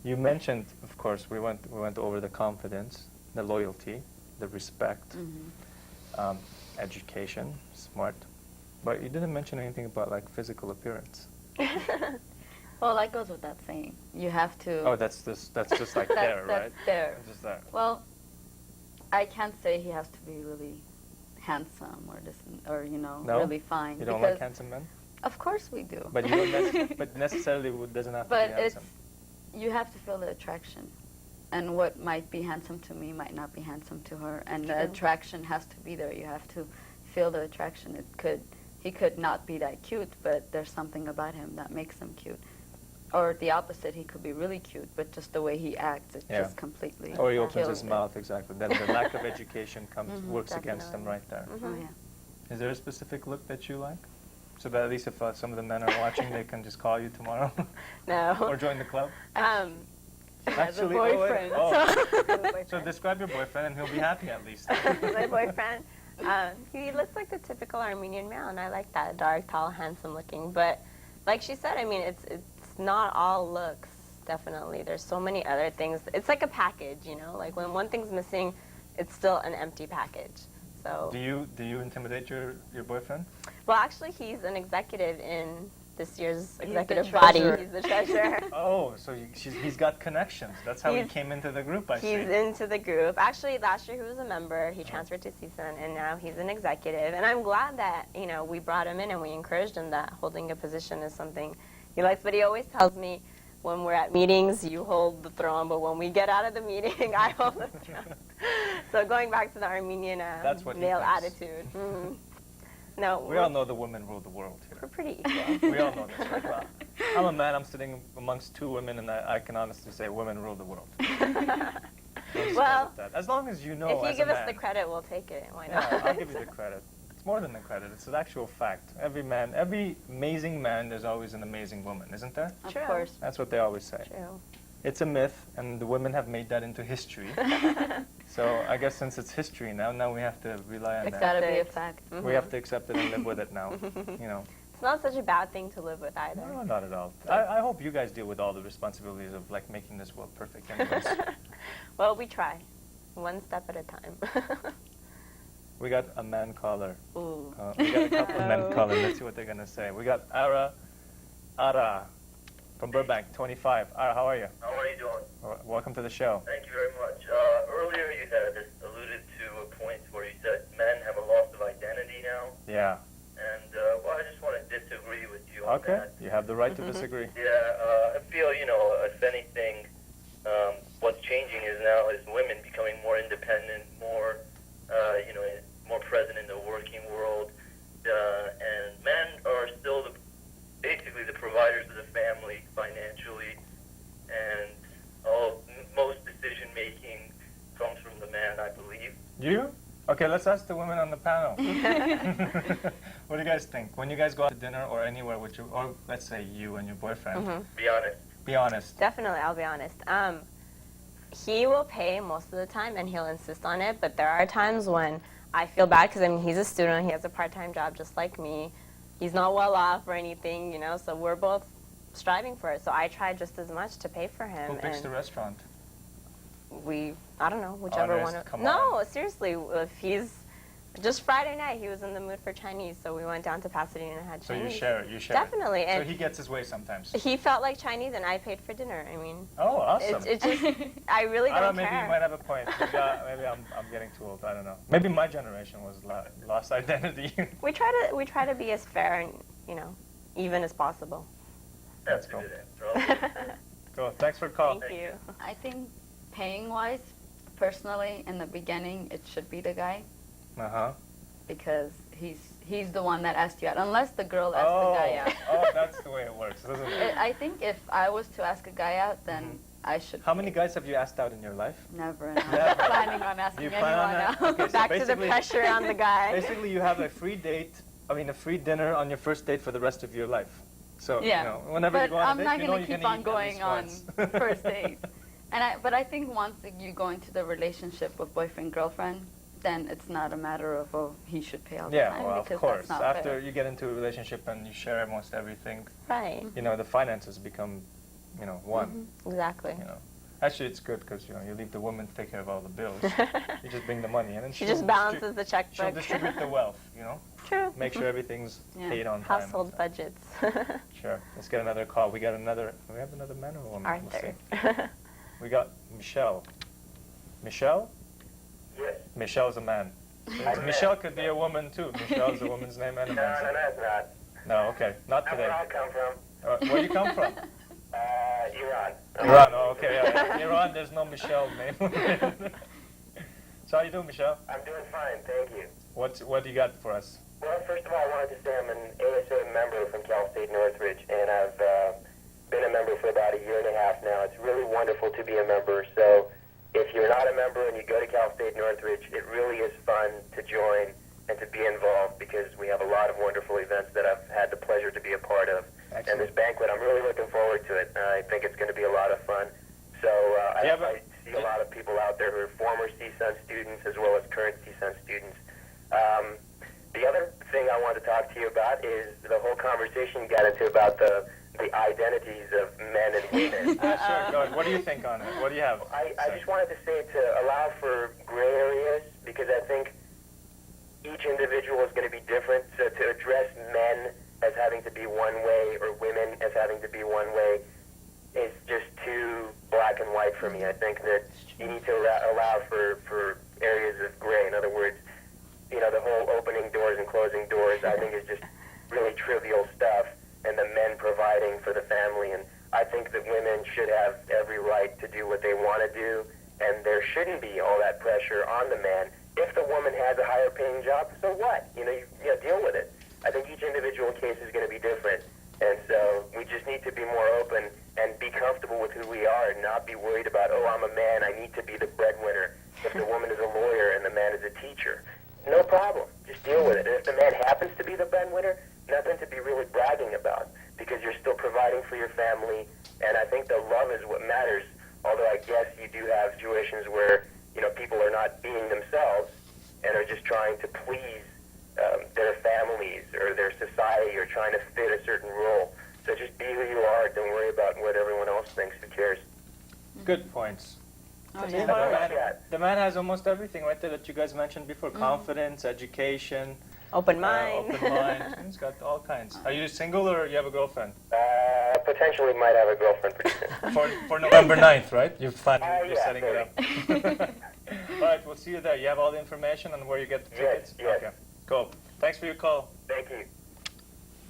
You mentioned, of course, we went over the confidence, the loyalty, the respect, education, smart, but you didn't mention anything about like physical appearance. Well, that goes with that saying. You have to. Oh, that's just like there, right? That's there. It's just there. Well, I can't say he has to be really handsome or No? really fine. You don't because like handsome men, Of course we do. but you don't but necessarily doesn't have to But be it's handsome. you have to feel the attraction, and what might be handsome to me might not be handsome to her, and the True. attraction has to be there. You have to feel the attraction. He could not be that cute, but there's something about him that makes him cute. Or the opposite, he could be really cute, but just the way he acts, it Yeah. just completely Or he opens kills his it. mouth, exactly. Then the lack of education works against him Definitely. right there. Oh yeah. Is there a specific look that you like? So that at least if some of the men are watching, they can just call you tomorrow No. or join the club. He has a Actually, oh, wait, boyfriend. oh. So describe your boyfriend and he'll be happy at least. My boyfriend. He looks like the typical Armenian male, and I like that. Dark, tall, handsome looking. But like she said, I mean, it's not all looks, definitely. There's so many other things. It's like a package, you know? Like when one thing's missing, it's still an empty package. So Do you intimidate your boyfriend? well, actually, he's an executive in this year's the executive treasurer. body. He's the treasurer. Oh, so he's got connections. That's how he He's- came into the group, I see. He's into the group. Actually, last year he was a member. He transferred to CSUN, and now he's an executive. And I'm glad that, you know, we brought him in and we encouraged him that holding a position is something he likes. But he always tells me, when we're at meetings, you hold the throne, but when we get out of the meeting, I hold the throne. So going back to the Armenian That's what he male thinks. attitude. Mhm. No, We all know the women rule the world we're here. pretty equal. We all know this, right? Well, I'm a man, I'm sitting amongst two women, and I can honestly say women rule the world. Let's Well, start with that. As long as you know, if you as give a us man, the credit, we'll take it. Why yeah, not? I'll give you the credit. It's more than the credit. It's an actual fact. Every man, every amazing man, there's always an amazing woman, isn't there? Of True. course. That's what they always say. True. It's a myth, and the women have made that into history. So I guess since it's history now we have to rely on It's that. got to be a Accept it. fact. Mhm. We have to accept it and live with it now. You know, It's not such a bad thing to live with either. no, not at all. I hope you guys deal with all the responsibilities of like making this world perfect. Anyways, Well, we try. One step at a time. we got a man caller. Ooh. We got a couple of men Oh. calling. Let's see what they're gonna say. We got Ara from Burbank, 25. Ara, how are you? How are you doing? Welcome to the show. Thank you very much. Earlier you had alluded to a point where you said men have a loss of identity now, Yeah. and well, I just want to disagree with you on Okay. that. You have the right to disagree. Yeah, I feel, you know, if anything, what's changing is now is women becoming more independent, more, you know, more present in the working world, and men are still basically the providers of the family financially, and most decision making comes from the man, I believe. You? Okay, let's ask the women on the panel. What do you guys think? When you guys go out to dinner or anywhere with your, or let's say you and your boyfriend, Be honest. be honest. Definitely, I'll be honest. He will pay most of the time, and he'll insist on it. But there are times when I feel bad because I mean he's a student, he has a part-time job just like me. He's not well off or anything, you know. So we're both striving for it. So I try just as much to pay for him. Who picks and the restaurant? I don't know, whichever Honest, one. come No, on. seriously, if he's just Friday night, he was in the mood for Chinese, so we went down to Pasadena and had So Chinese. you share it. Definitely, So and he gets his way sometimes. he felt like Chinese, and I paid for dinner. I mean, Oh, awesome. it just, I really I don't don't know, maybe care. you might have a point. Maybe I'm getting too old. I don't know. Maybe my generation was lost identity. We try to be as fair and, you know, even as possible. That's Let's a go. good answer. Cool. Thanks for calling. Thank you. I think paying-wise, personally, in the beginning, it should be the guy Uh-huh. because he's the one that asked you out. Unless the girl asked the guy out. Oh, that's the way it works, isn't it? I think if I was to ask a guy out, then I should. How many guys have you asked out in your life? Never. And I'm Never. not planning on Do asking you plan on anyone that? out. Okay, so Back to the basically- pressure on the guy. Basically, you have a free date. I mean, a free dinner on your first date for the rest of your life. So, Yeah. you know, whenever But you go on I'm a date, not you know gonna you're keep gonna on eat at going least on once. first dates. But I think once you go into the relationship with boyfriend girlfriend, then it's not a matter of he should pay all the Yeah, time well, of because course. that's not After fair. you get into a relationship and you share almost everything, Right. you know, the finances become, you know, one. Exactly. You know, actually, it's good because you know you leave the woman to take care of all the bills. You just bring the money, and then She she'll just balances distri- the She'll checkbook. distribute the wealth. You know, True. make sure everything's Yeah. paid on time. and Household stuff. budgets. Sure. Let's get another call. We have another man or a woman? We'll Arthur. see. We got Michelle. Michelle? Yes. Michelle's a man. Michelle could be a woman too. Michelle's a woman's name and a No, man's no, name. that's not. No, okay. Not That's today. where I come from. Where do you come from? Iran. Iran. Oh, okay. Yeah. Iran, there's no Michelle name. So how you doing, Michelle? I'm doing fine, thank you. What do you got for us? Well, first of all, I wanted to say I'm an ASA member from Cal State Northridge, and I've been a member for about a year and a half now. It's really wonderful to be a member. So if you're not a member and you go to Cal State Northridge, it really is fun to join and to be involved because we have a lot of wonderful events that I've had the pleasure to be a part of. Excellent. And this banquet, I'm really looking forward to it. I think it's going to be a lot of fun. So I see a lot of people out there who are former CSUN students as well as current CSUN students. The other thing I want to talk to you about is the whole conversation you got into about the identities of men and women. Sure, go ahead. What do you think on it? What do you have? I just wanted to say to allow for gray areas because I think each individual is going to be different. So to address men as having to be one way or women as having to be one way is just too black and white for me. I think that you need to allow for areas of gray. In other words, you know, the whole opening doors and closing doors, I think is just really trivial stuff, and the men providing for the family. And I think that women should have every right to do what they want to do, and there shouldn't be all that pressure on the man. If the woman has a higher paying job, so what? You know, deal with it. I think each individual case is going to be different, and so we just need to be more open and be comfortable with who we are and not be worried about, oh, I'm a man, I need to be the breadwinner. If the woman is a lawyer and the man is a teacher, no problem. Just deal with it. And if the man happens to be the breadwinner, nothing to be really bragging about, because you're still providing for your family, and I think the love is what matters, although I guess you do have situations where, you know, people are not being themselves and are just trying to please their families or their society or trying to fit a certain role. So just be who you are. Don't worry about what everyone else thinks. Who cares? Good points. Oh, The yeah. man, the man has almost everything right there that you guys mentioned before. Confidence, education, Open mind. open mind. He's got all kinds. Are you single or you have a girlfriend? Potentially might have a girlfriend pretty soon. For November 9th, right? You're planning, you're Yeah, setting it up. All right, we'll see you there. You have all the information on where you get the tickets? Yes. Okay, cool. Thanks for your call. Thank you.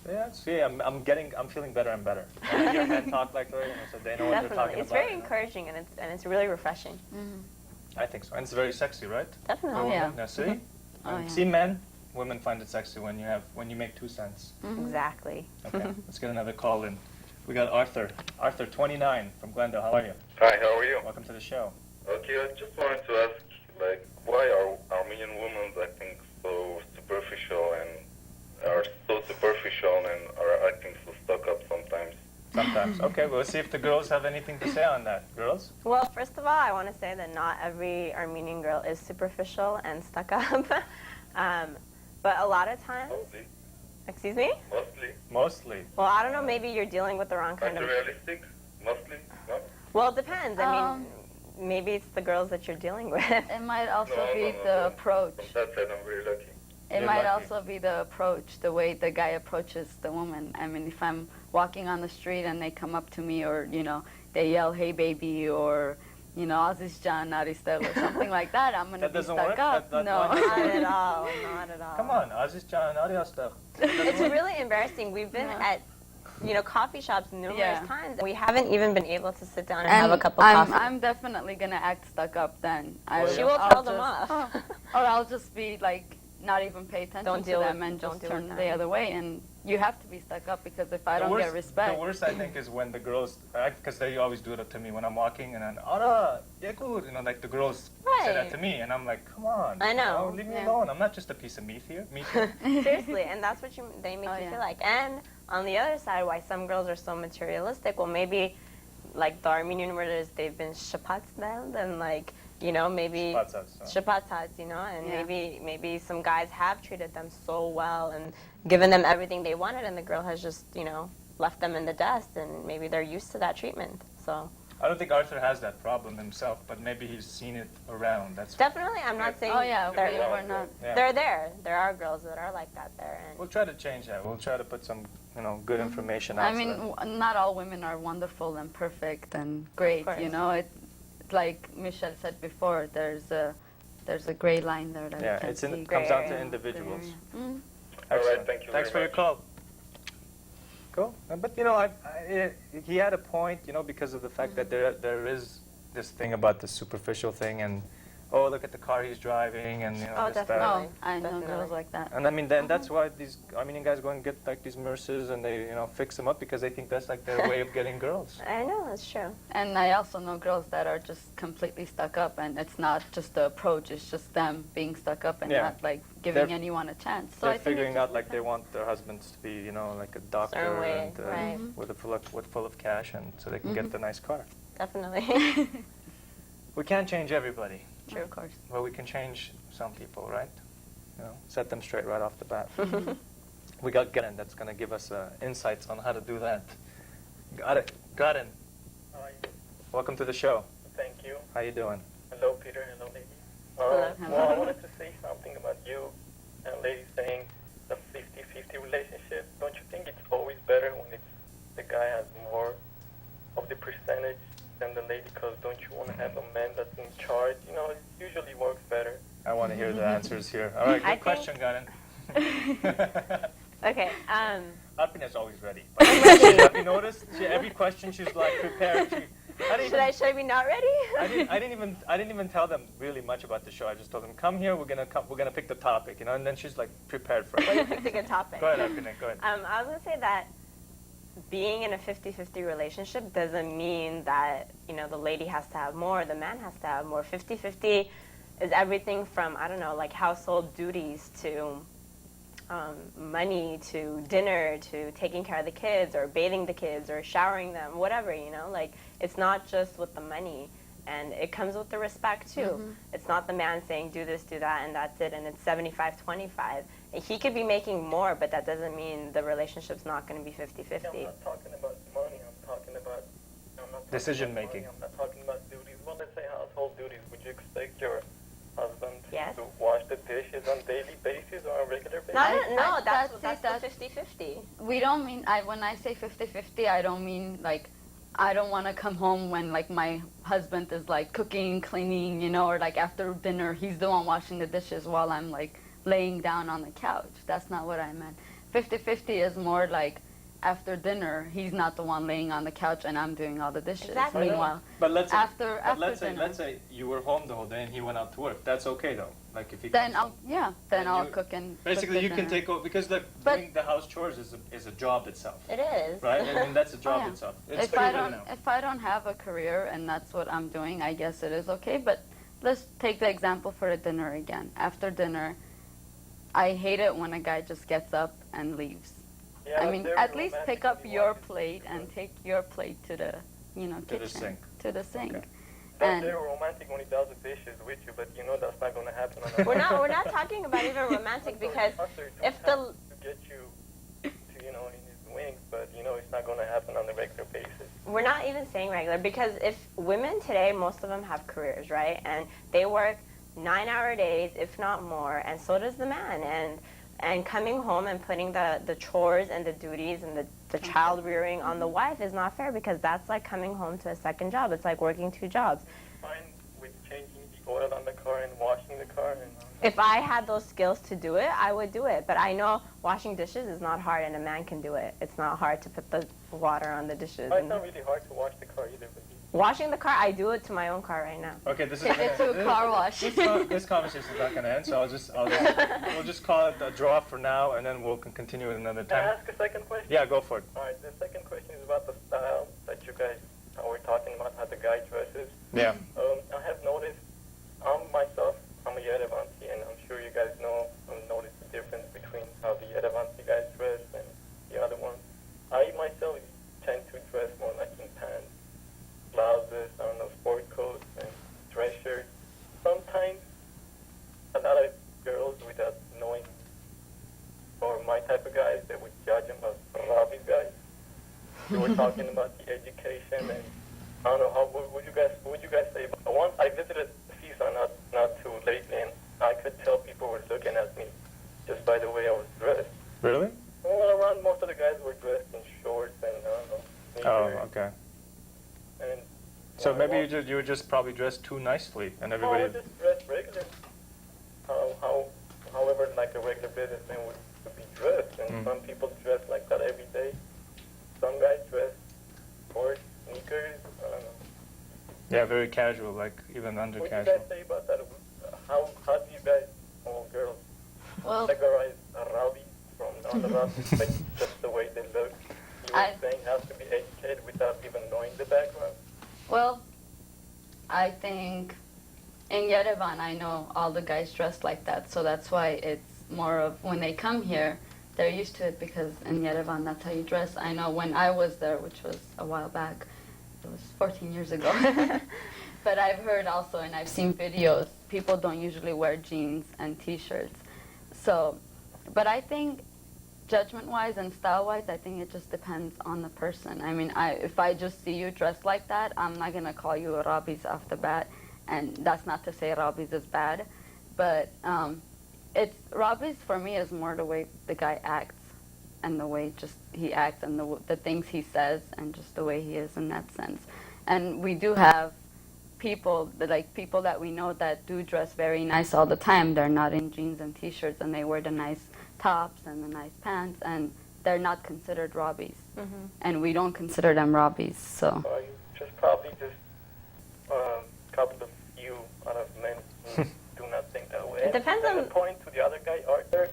Yeah, see, I'm feeling better and better. When I hear men talk like that, you know, so they know what they're Definitely. talking It's about. very encouraging, and it's really refreshing. I think so. And it's very sexy, right? Definitely. Oh, yeah. Now, see? Oh, yeah. See, men, women find it sexy when you make 2 cents. Exactly. Okay, let's get another call in. We got Arthur. Arthur, 29, from Glendale. How are you? Hi, how are you? Welcome to the show. Okay, I just wanted to ask, like, why are Armenian women, I think, so superficial and are acting so stuck up sometimes? Sometimes. Okay, well, let's see if the girls have anything to say on that. Girls? Well, first of all, I want to say that not every Armenian girl is superficial and stuck up. But a lot of times, Mostly. excuse me? Mostly. Well, I don't know, maybe you're dealing with the wrong kind of... Materialistic? Mostly? No? Well, it depends. I mean, maybe it's the girls that you're dealing with. It might also No, be no, the no. approach. From that side, I'm very lucky. It You're might lucky. also be the approach, the way the guy approaches the woman. I mean, if I'm walking on the street and they come up to me, or, you know, they yell, "Hey, baby," or, you know, "Aziz Can Aristel," or something like that, I'm going to That be doesn't stuck work? up. That No. line Not at all. Not at all. Come on, Aziz Can, Arya stuff. It's really embarrassing. We've been at, you know, coffee shops numerous times. We haven't even been able to sit down and have a cup of coffee. I'm definitely going to act stuck up then. She will tell them off. Or I'll just be like, not even pay attention Don't to deal them with- and don't just deal turn with the them. other way. And you have to be stuck up, because if I don't get respect. The worst, I think, is when the girls, because they always do it to me when I'm walking, and then, Ara, Yekud, you know, like the girls say that Right. to me, and I'm like, come on. I know. You know, leave me alone. I'm not just a piece of meat here. Meat here. Seriously, and that's what they make Oh, you yeah. feel like. And on the other side, why some girls are so materialistic, well, maybe like the Armenian word is they've been shapatzed, and like, you know, maybe shapatzats, you know, and maybe some guys have treated them so well and given them everything they wanted, and the girl has just, you know, left them in the dust, and maybe they're used to that treatment. So I don't think Arthur has that problem himself, but maybe he's seen it around. That's definitely, I'm not saying we're not. Yeah. they're there. There are girls that are like that there, and We'll try to change that. We'll try to put some, you know, good information out. I mean, not all women are wonderful and perfect and great. course. You know, it's like Michelle said before. There's a gray line there that yeah, we can it see. comes down to area. individuals. Mm. All right, Excellent. thank you Thanks for very your much. call. Cool. But you know, he had a point, you know, because of the fact that there is this thing about the superficial thing, and oh, look at the car he's driving, and you know, Oh, this, that. definitely. Oh, I know Definitely. girls like that. And I mean, then that's why these Armenian guys go and get like these Merces, and they, you know, fix them up because they think that's like their way of getting girls. I know that's true. And I also know girls that are just completely stuck up, and it's not just the approach; it's just them being stuck up and Yeah. not like giving They're- anyone a chance. So They're I think it figuring just out like they depends. want their husbands to be, you know, like a doctor Certain way, and right. with full of cash, and so they can get the nice car. Definitely. We can't change everybody. True, of course. Well, we can change some people, right? You know, set them straight right off the bat. We got Garen that's going to give us insights on how to do that. Got it. Garen, How are you? welcome to the show. Thank you. How you doing? Hello, Peter. Hello, ladies. Hello. Well, I wanted to say something about you, ladies, saying the 50-50 50-50 relationship, don't you think it's always better when it's the guy has more of the percentage than the lady? Because don't you want to have a man that's in charge? You know, it usually works better. I want to hear the answers here. All right, I good question, Garen. Okay. Arpine is always ready. Have you noticed? Every question she's like prepared. Should I be not ready? I didn't even tell them really much about the show. I just told them, come here. We're gonna pick the topic, you know. And then she's like prepared for it. Well, you picked a good topic. Go ahead, Arpine. Go ahead. I was gonna say that being in a 50-50 relationship doesn't mean that, you know, the lady has to have more, the man has to have more. 50-50 is everything from, I don't know, like household duties to money to dinner to taking care of the kids or bathing the kids or showering them, whatever, you know. Like, it's not just with the money. And it comes with the respect, too. It's not the man saying, do this, do that, and that's it, and it's 75-25. He could be making more, but that doesn't mean the relationship's not going to be 50-50. I'm not talking about money. I'm talking about decision making. I'm not talking about duties. Well, let's say household duties. Would you expect your husband Yes. to wash the dishes on a daily basis or on a regular basis? No, that's that's the 50-50. We don't mean, when I say 50-50, I don't mean like, I don't want to come home when like my husband is like cooking, cleaning, you know, or like after dinner he's the one washing the dishes while I'm like laying down on the couch. That's not what I meant. 50-50 is more like after dinner he's not the one laying on the couch and I'm doing all the dishes. Exactly. Meanwhile, But let's say, after let's dinner, say you were home the whole day and he went out to work. That's okay though. Like if he then comes home. then I'll you- cook and Basically, cook the you can dinner. take over because like But- doing the house chores is a job itself, It is. right? I mean that's a job yeah. itself. It's If I proven don't now. if I don't have a career and that's what I'm doing, I guess it is okay. But let's take the example for the dinner again. After dinner, I hate it when a guy just gets up and leaves. Yeah, I mean, very at least romantic pick up when you your watch it. plate and take your plate to the, you know, To the kitchen, sink. to the sink. Okay. That's And very romantic when he does the dishes with you, but you know that's not going to happen on a We're not talking about even romantic because if the to get you to, you know, in his wings, but you know it's not going to happen on a regular basis. we're not even saying regular because if women today, most of them have careers, right? And they work 9-hour days, if not more, and so does the man. And coming home and putting the chores and the duties and the child rearing on the wife is not fair because that's like coming home to a second job. It's like working 2 jobs. Fine with changing the oil on the car and washing the car and If I had those skills to do it, I would do it. But I know washing dishes is not hard and a man can do it. It's not hard to put the water on the dishes. But it's not really hard to wash the car either. But Washing the car, I do it to my own car right now. Okay, this is take it to a car wash. this conversation is not going to end, so we'll just call it a draw for now, and then we'll continue at another can I time. ask a second question? Yeah, go for it. All right, the second question is about the style that you guys were talking about, how the guy dresses. Yeah. I have noticed, myself, I'm a Yerevanti, and I'm sure you guys noticed the difference between how the Yerevanti guys dress and the other ones. I myself tend to dress more like in pants, blouses, I don't know, sport coats, and dress shirts. Sometimes a lot of girls without knowing, or my type of guys, they would judge them as Robbie's guys. You were talking about the education, and I don't know, what would you guys say? Once I visited CSUN not too lately, and I could tell people were looking at me just by the way I was dressed. Really? Well, around most of the guys were dressed in shorts and I don't know. Oh, sneakers, okay. And So when I maybe walked- you were just probably dressed too nicely, and No, I everybody. was just dressed regular. However, like a regular businessman would be dressed, and some people dress like that every day. Some guys dress shorts, sneakers. I don't know. Yeah, very casual, like even under What do you casual. guys say about that? How do you guys, all girls, Well, categorize a rowdy from non-rowdy, like just the way they look? You were saying have to be educated without even knowing the background. well, I think in Yerevan, I know all the guys dress like that, so that's why it's more of when they come here, they're used to it because in Yerevan, that's how you dress. I know when I was there, which was a while back, it was 14 years ago. But I've heard also, and I've seen videos, people don't usually wear jeans and t-shirts. So, but I think judgment-wise and style-wise, I think it just depends on the person. I mean, if I just see you dressed like that, I'm not going to call you a Rabis off the bat. And that's not to say Rabis is bad. But Rabis, for me, is more the way the guy acts. and the way just he acts and the things he says and just the way he is in that sense. And we do have people that we know that do dress very nice all the time. They're not in jeans and t-shirts, and they wear the nice tops and the nice pants, and they're not considered robbies. And we don't consider them robbies. So just probably just a couple of few out of men who do not think that way. It depends on the point to the other guy, Arthur.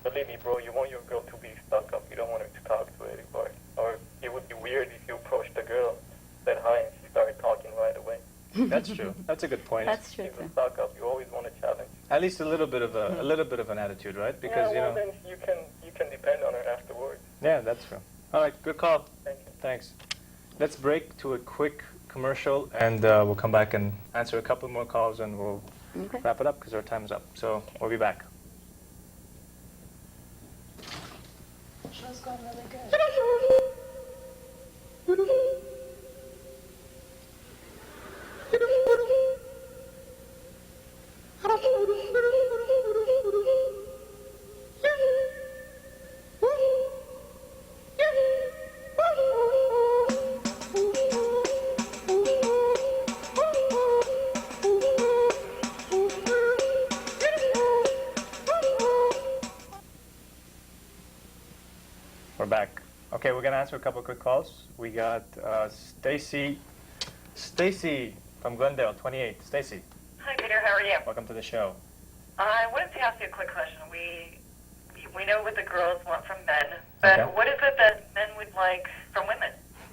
Believe me, bro, you want your girl to be stuck up. You don't want her to talk to anybody. Or it would be weird if you approached the girl, said hi, and she started talking right away. That's true. That's a good point. that's true She's a too. stuck up. You always want to challenge. At least a little bit of an attitude, right? Because yeah, well, then you can depend on her afterwards. Yeah, that's true. All right, good call. Thank you. Thanks. Let's break to a quick commercial, and we'll come back and answer a couple more calls, and we'll Okay. wrap it up because our time's up. So we'll be back. Show's going really good. We're back. Okay, we're gonna answer a couple quick calls. We got Stacy from Glendale, 28. Stacy, Hi, Peter. How are you? welcome to the show. I wanted to ask you a quick question. We know what the girls want from men, but Okay. what is it that men would like from women?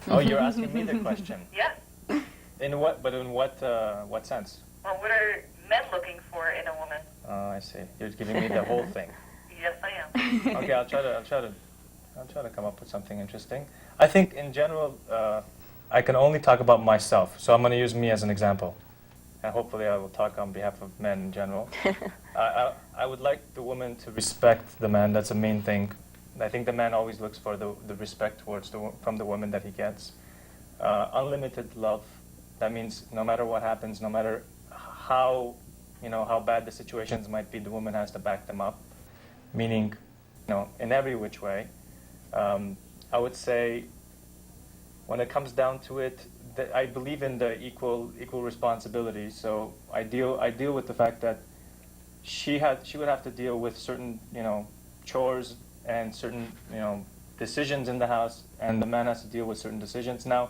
Oh, you're asking me the question. Yes. In what sense? Well, what are men looking for in a woman? Oh, I see. You're giving me the whole thing. Yes, I am. Okay, I'll try to come up with something interesting. I think in general, I can only talk about myself, so I'm going to use me as an example, and hopefully I will talk on behalf of men in general. I would like the woman to respect the man. That's the main thing. I think the man always looks for the respect towards from the woman that he gets. Unlimited love. That means no matter what happens, no matter how bad the situations might be, the woman has to back them up. Meaning, in every which way. I would say, when it comes down to it, that I believe in the equal responsibility. So I deal with the fact that she would have to deal with certain chores and certain decisions in the house, and the man has to deal with certain decisions. Now,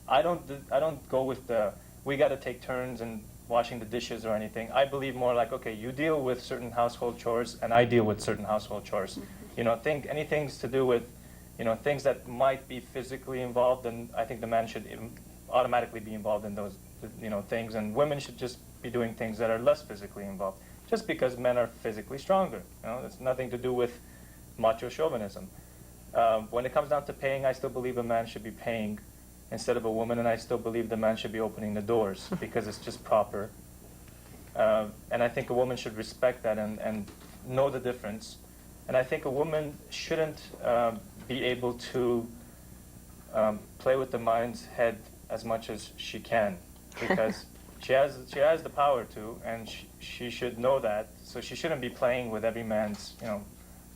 I don't go with the we got to take turns and washing the dishes or anything. I believe more like, okay, you deal with certain household chores and I deal with certain household chores. Anything to do with things that might be physically involved, and I think the man should automatically be involved in those things, and women should just be doing things that are less physically involved, just because men are physically stronger. It's nothing to do with macho chauvinism. When it comes down to paying, I still believe a man should be paying instead of a woman, and I still believe the man should be opening the doors because it's just proper. And I think a woman should respect that and know the difference. And I think a woman shouldn't be able to play with the man's head as much as she can, because she has the power to, and she should know that. So she shouldn't be playing with every man's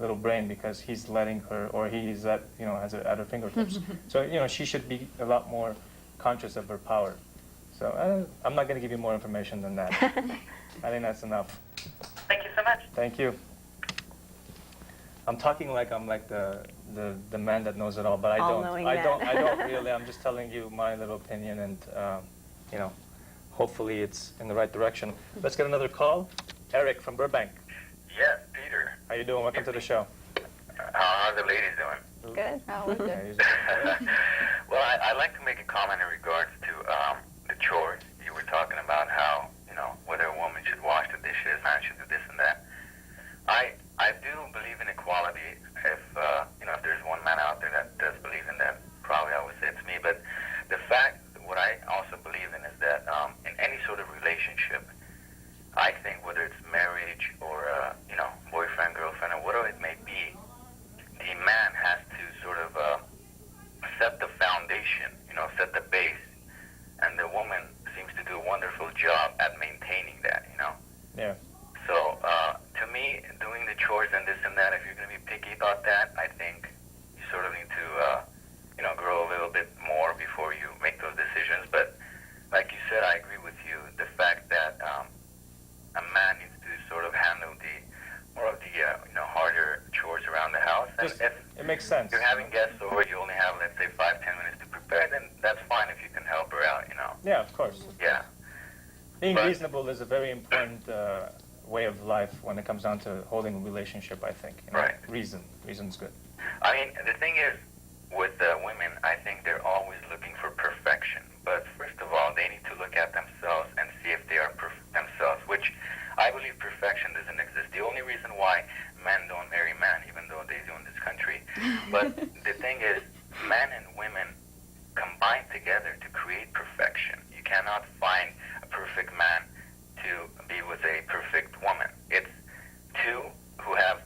little brain because he's letting her, or he's has it at her fingertips. So she should be a lot more conscious of her power. So I'm not going to give you more information than that. I think that's enough. Thank you so much. Thank you. I'm talking like I'm like the man that knows it all, but I don't. I don't really. I'm just telling you my little opinion, and hopefully it's in the right direction. Let's get another call. Eric from Burbank. Yes, Peter. How you doing? Welcome to the show. How are the ladies doing? Good. Well, I'd like to make a comment in regards to the chores. You were talking about how, whether a woman should wash the dishes, man should do this and that. I do believe in equality. If there's one man out there that does believe in that, probably I would say it's me. But the fact, what I also believe in is that in any sort of relationship, I think whether it's marriage or, boyfriend, girlfriend, or whatever it may be, the man has to sort of set the foundation, set the base, and the woman seems to do a wonderful job at maintaining that, Yeah. So, to me, doing the chores and this and that, if you're going to be picky about that, I think bit more before you make those decisions. But like you said, I agree with you. The fact that a man needs to sort of handle the more of the harder chores around the house. And Just, if it makes sense. you're having guests over, you only have, let's say, 5-10 minutes to prepare, then that's fine if you can help her out, Yeah, of course. Yeah. Being But- reasonable is a very important way of life when it comes down to holding a relationship, I think. Right. Reason's good. I mean, the thing is, with women, I think they're always looking for perfection. But first of all, they need to look at themselves and see if they are themselves, which I believe perfection doesn't exist. The only reason why men don't marry men, even though they do in this country, but the thing is, men and women combine together to create perfection. You cannot find a perfect man to be with a perfect woman. It's two who have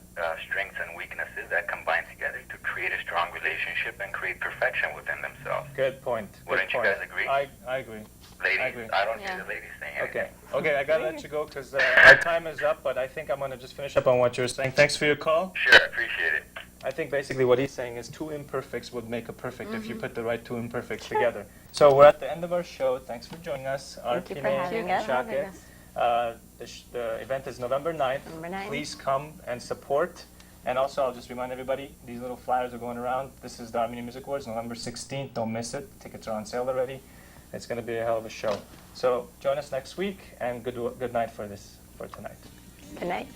strengths and weaknesses that combine together to create a strong relationship and create perfection within themselves. Good point. Wouldn't you guys agree? I agree. Ladies, I agree. I don't hear the ladies saying anything. Okay, I gotta let you go because our time is up, but I think I'm gonna just finish up on what you were saying. Thanks for your call. Sure, appreciate it. I think basically what he's saying is two imperfects would make a perfect if you put the right two imperfects together. So we're at the end of our show. Thanks for joining us. Thank you for Arpine, having us. Shake. The event is November 9th. November 9th. Please come and support. And also, I'll just remind everybody, these little flyers are going around. This is the Armenian Music Awards, November 16th. Don't miss it. Tickets are on sale already. It's going to be a hell of a show. So join us next week, and good night for tonight. Good night.